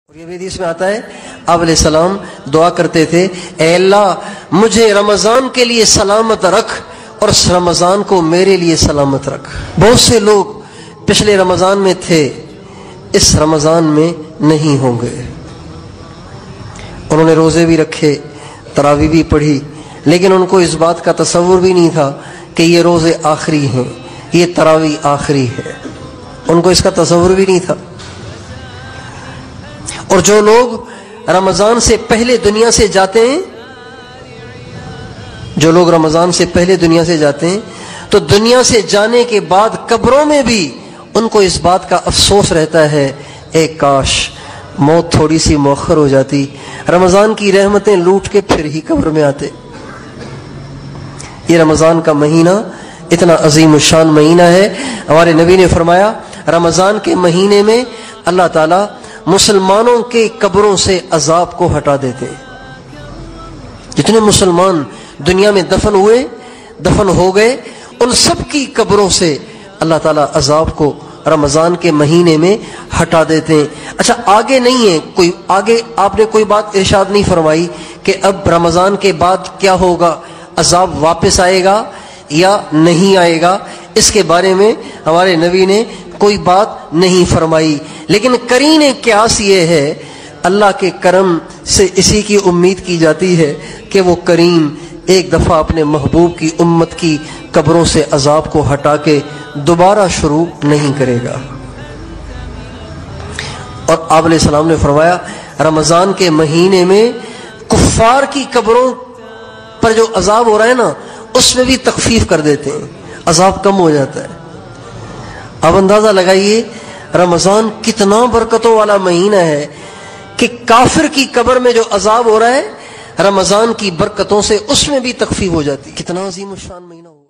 اور یہ بھی حدیث میں آتا ہے آپ علیہ السلام دعا کرتے تھے، اے اللہ مجھے رمضان کے لیے سلامت رکھ اور رمضان کو میرے لیے سلامت رکھ۔ بہت سے لوگ پچھلے رمضان میں تھے، اس رمضان میں نہیں ہوں گے۔ انہوں نے روزے بھی رکھے، تراویح بھی پڑھی، لیکن ان کو اس بات کا تصور بھی نہیں تھا کہ یہ روزے آخری ہیں، یہ تراویح آخری ہے، ان کو اس کا تصور بھی نہیں تھا۔ اور جو لوگ رمضان سے پہلے دنیا سے جاتے ہیں، جو لوگ رمضان سے پہلے دنیا سے جاتے ہیں تو دنیا سے جانے کے بعد قبروں میں بھی ان کو اس بات کا افسوس رہتا ہے، اے کاش موت تھوڑی سی مؤخر ہو جاتی، رمضان کی رحمتیں لوٹ کے پھر ہی قبر میں آتے۔ یہ رمضان کا مہینہ اتنا عظیم الشان مہینہ ہے۔ ہمارے نبی نے فرمایا رمضان کے مہینے میں اللہ تعالیٰ مسلمانوں کے قبروں سے عذاب کو ہٹا دیتے۔ جتنے مسلمان دنیا میں دفن ہو گئے، ان سب کی قبروں سے اللہ تعالیٰ عذاب کو رمضان کے مہینے میں ہٹا دیتے ہیں۔ اچھا آگے نہیں ہے کوئی، آگے آپ نے کوئی بات ارشاد نہیں فرمائی کہ اب رمضان کے بعد کیا ہوگا، عذاب واپس آئے گا یا نہیں آئے گا، اس کے بارے میں ہمارے نبی نے کوئی بات نہیں فرمائی۔ لیکن قرین قیاس یہ ہے، اللہ کے کرم سے اسی کی امید کی جاتی ہے کہ وہ کریم ایک دفعہ اپنے محبوب کی امت کی قبروں سے عذاب کو ہٹا کے دوبارہ شروع نہیں کرے گا۔ اور آپ علیہ السلام نے فرمایا رمضان کے مہینے میں کفار کی قبروں پر جو عذاب ہو رہا ہے نا، اس میں بھی تخفیف کر دیتے ہیں، عذاب کم ہو جاتا ہے۔ اب اندازہ لگائیے رمضان کتنا برکتوں والا مہینہ ہے کہ کافر کی قبر میں جو عذاب ہو رہا ہے رمضان کی برکتوں سے اس میں بھی تخفیف ہو جاتی۔ کتنا عظیم الشان مہینہ ہو۔